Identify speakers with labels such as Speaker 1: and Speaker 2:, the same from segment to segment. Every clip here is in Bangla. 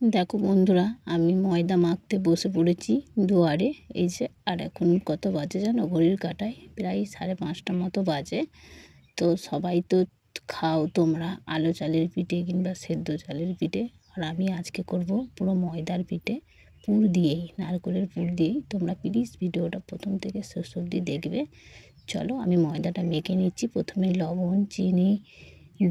Speaker 1: দেখো বন্ধুরা, আমি ময়দা মাখতে বসে পড়েছি দুয়ারে। এই যে, আর এখন কত বাজে জানো? ঘড়ির কাঁটায় প্রায় 5:30 মতো বাজে। তো সবাই তো খাও তোমরা আলো চালের পিঠে কিংবা সেদ্ধ চালের পিঠে, আর আমি আজকে করব পুরো ময়দার পিঠে, পুর দিয়েই, নারকেলের পুর দিয়েই। তোমরা প্লিজ ভিডিওটা প্রথম থেকে শেষ অবধি দেখবে। চলো, আমি ময়দাটা মেখে নিচ্ছি। প্রথমে লবণ, চিনি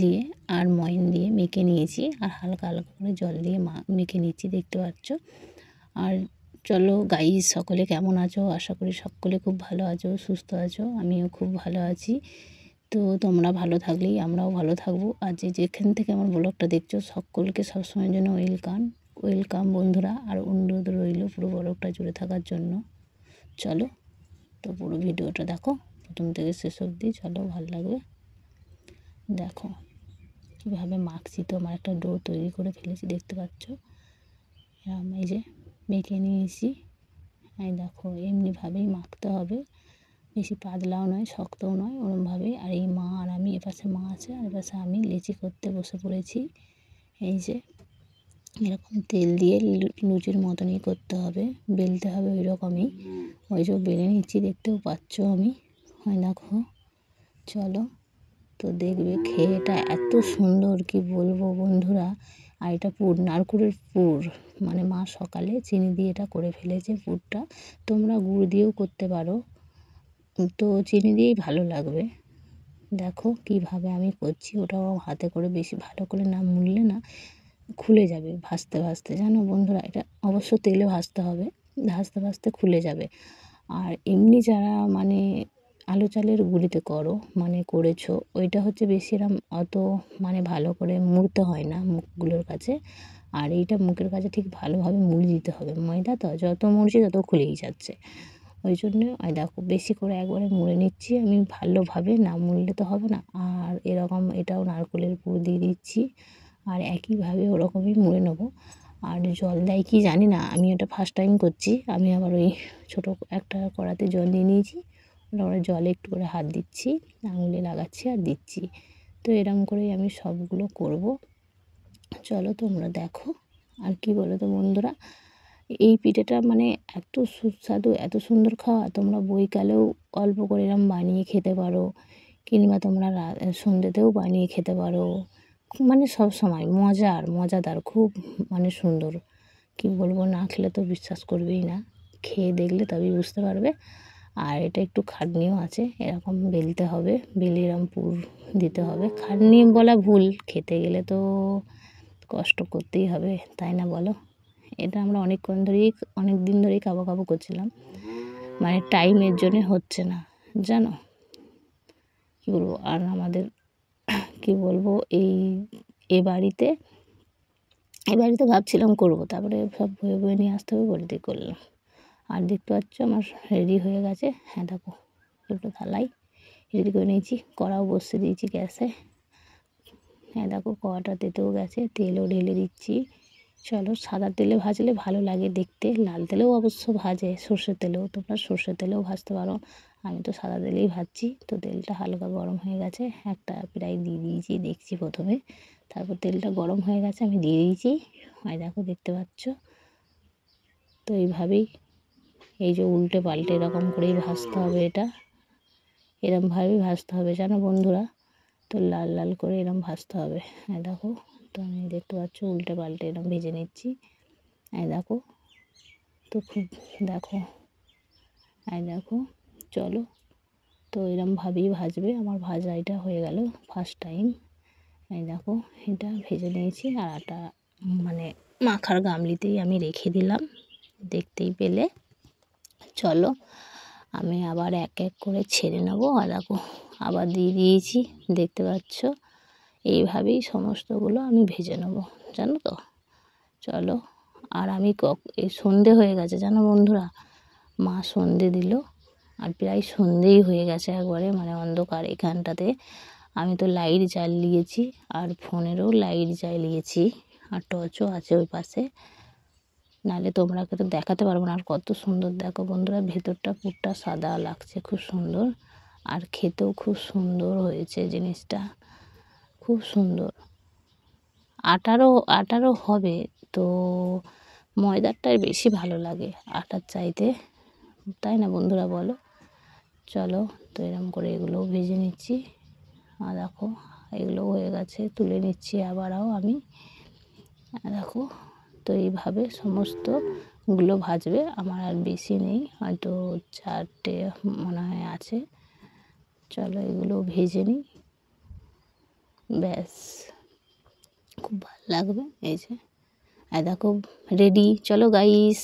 Speaker 1: দিয়ে আর ময়ন দিয়ে মেখে নিয়েছি, আর হালকা হালকা করে জল দিয়ে মেখে নিচ্ছি, দেখতে পাচ্ছ। আর চলো গাইস, সকলে কেমন আছো? আশা করি সকলে খুব ভালো আছো, সুস্থ আছো। আমিও খুব ভালো আছি। তো তোমরা ভালো থাকলেই আমরাও ভালো থাকবো। আর যেখান থেকে আমার ব্লগটা দেখছো, সকলকে সবসময়ের জন্য ওয়েলকাম বন্ধুরা। আর অনুরোধ রইল পুরো ব্লগটা জুড়ে থাকার জন্য। চলো, তো পুরো ভিডিওটা দেখো প্রথম থেকে শেষ অবধি। চলো, ভালো লাগবে। দেখো কীভাবে মাখছি। তো আমার একটা ডো তৈরি করে ফেলেছি, দেখতে পাচ্ছ। এই যে মেখে নিয়েছি। এই দেখো, এমনিভাবেই মাখতে হবে, বেশি পাতলাও নয় শক্তও নয়, ওরমভাবেই। আর এই মা আর আমি, এপাশে মা আছে আর এপাশে আমি লেচি করতে বসে পড়েছি। এই যে এরকম তেল দিয়ে লুচির মতনই করতে হবে, বেলতে হবে ওই রকমই। ওই যে বেলে নিচ্ছি, দেখতেও পাচ্ছ আমি। হয় দেখো, চলো। তো দেখবে খেয়ে এটা এত সুন্দর, কি বলবো বন্ধুরা। আর এটা পুর, নারকেলের পুর, মানে মা সকালে চিনি দিয়ে এটা করে ফেলেছে পুরটা। তোমরা গুড় দিয়েও করতে পারো, তো চিনি দিয়েই ভালো লাগবে। দেখো কিভাবে আমি করছি। ওটাও হাতে করে বেশি ভালো করে না মুড়লে না খুলে যাবে ভাজতে ভাজতে, জানো বন্ধুরা। এটা অবশ্য তেলে ভাজতে হবে, ভাজতে ভাজতে খুলে যাবে। আর এমনি যারা মানে আলো চালের গুঁড়িতে করো, মানে করেছো, ওইটা হচ্ছে বেশি এরম অত মানে ভালো করে মুড়তে হয় না মুখগুলোর কাছে। আর এইটা মুখের কাছে ঠিক ভালোভাবে মুড়ে দিতে হবে। ময়দা তো যত মুড়ছি তত খুলেই যাচ্ছে। ওই জন্য দেখো বেশি করে একবারে মুড়ে নিচ্ছি আমি ভালোভাবে, না মুড়লে তো হবে না। আর এরকম এটাও নারকেলের পুর দিয়ে দিচ্ছি, আর একইভাবে ওরকমই মুড়ে নেবো। আর জল দেয় কি জানি না, আমি ওটা ফার্স্ট টাইম করছি। আমি আবার ওই ছোটো একটা কড়াতে জল নিয়ে নিয়েছি, ওটা জলে একটু করে হাত দিচ্ছি, আঙুলে লাগাচ্ছি আর দিচ্ছি। তো এরকম করেই আমি সবগুলো করব। চলো তোমরা দেখো। আর কি বলো তো বন্ধুরা, এই পিঠেটা মানে এত সুস্বাদু, এত সুন্দর খাওয়া। তোমরা বৈকালেও অল্প করে এরম বানিয়ে খেতে পারো, কিংবা তোমরা সন্ধ্যেতেও বানিয়ে খেতে পারো। মানে সব সময় মজাদার খুব, মানে সুন্দর। কি বলবো, না খেলে তো বিশ্বাস করবেই না, খেয়ে দেখলে তবেই বুঝতে পারবে। আর এটা একটু খাটনিও আছে, এরকম বেলতে হবে, বেলে এরম পুর দিতে হবে। খাটনি বলা ভুল, খেতে গেলে তো কষ্ট করতেই হবে, তাই না বলো। এটা আমরা অনেক দিন ধরেই কাবো কাবো করছিলাম, মানে টাইমের জন্যে হচ্ছে না, জানো। কী বলবো, আর আমাদের কি বলবো, এ বাড়িতে ভাবছিলাম করবো, তারপরে সব বয়ে বয়ে নিয়ে আসতে হবে বলে দিয়ে করলাম। আর দেখতে পাচ্ছ আমার রেডি হয়ে গেছে। হ্যাঁ দেখো, দুটো থালাই রেডি করে নিয়েছি, কড়াও বসিয়ে দিয়েছি গ্যাসে। হ্যাঁ দেখো, কড়াটা তেতেও গেছে, তেলও ঢেলে দিচ্ছি। চলো, সাদা তেলে ভাজলে ভালো লাগে দেখতে, লাল তেলেও অবশ্য ভাজে, সর্ষের তেলেও, তোমরা সর্ষের তেলেও ভাজতে পারো। আমি তো সাদা তেলেই ভাজছি। তো তেলটা হালকা গরম হয়ে গেছে, একটা প্রায় দিয়ে দিয়েছি, দেখছি প্রথমে। তারপর তেলটা গরম হয়ে গেছে, আমি দিয়ে দিয়েছি। হয় দেখো, দেখতে পাচ্ছ। তো এইভাবেই, এই যে উল্টে পাল্টে এরকম করেই ভাজতে হবে এটা, এরমভাবেই ভাজতে হবে, জানো বন্ধুরা। তো লাল লাল করে এরম ভাজতে হবে। হ্যাঁ দেখো, তো আমি দেখতে পাচ্ছ উল্টে পাল্টে এরম ভেজে নিচ্ছি। এই দেখো, তো খুব দেখো, এই দেখো, চলো। তো এরমভাবেই ভাজবে। আমার ভাজা এটা হয়ে গেল ফার্স্ট টাইম। এই দেখো, এটা ভেজে নিয়েছি। আর আটা মানে মাখার গামলিতেই আমি রেখে দিলাম, দেখতেই পেলে। চলো, আমি আবার এক এক করে ছেড়ে নেবো। আর দেখো, আবার দিয়ে দিয়েছি, দেখতে পাচ্ছ। এইভাবেই সমস্তগুলো আমি ভেজে নেবো, জানো তো। চলো, আর আমি এই সন্ধে হয়ে গেছে, জানো বন্ধুরা। মা সন্ধে দিল, আর প্রায় সন্ধেই হয়ে গেছে একবারে, মানে অন্ধকার এখানটাতে। আমি তো লাইট জ্বালিয়েছি, আর ফোনেরও লাইট জ্বালিয়েছি, আর টর্চও আছে ওই পাশে, নাহলে তোমরাকে তো দেখাতে পারবো না। আর কত সুন্দর দেখো বন্ধুরা, ভেতরটা পুরটা সাদা লাগছে, খুব সুন্দর। আর খেতেও খুব সুন্দর হয়েছে জিনিসটা, খুব সুন্দর। আটারও হবে, তো ময়দারটাই বেশি ভালো লাগে আটার চাইতে, তাই না বন্ধুরা বলো? চলো, তো এরকম করে এগুলোও ভেজে নিচ্ছি। আর দেখো এগুলো হয়ে গেছে, তুলে নিচ্ছি আবারও আমি। দেখো, তো এইভাবে সমস্তগুলো ভাজবে। আমার আর বেশি নেই, হয়তো 4টে মনে হয় আছে। চলো এগুলো ভেজে নিই, ব্যাস খুব ভালো লাগবে। এই যে দেখো রেডি। চলো গাইস।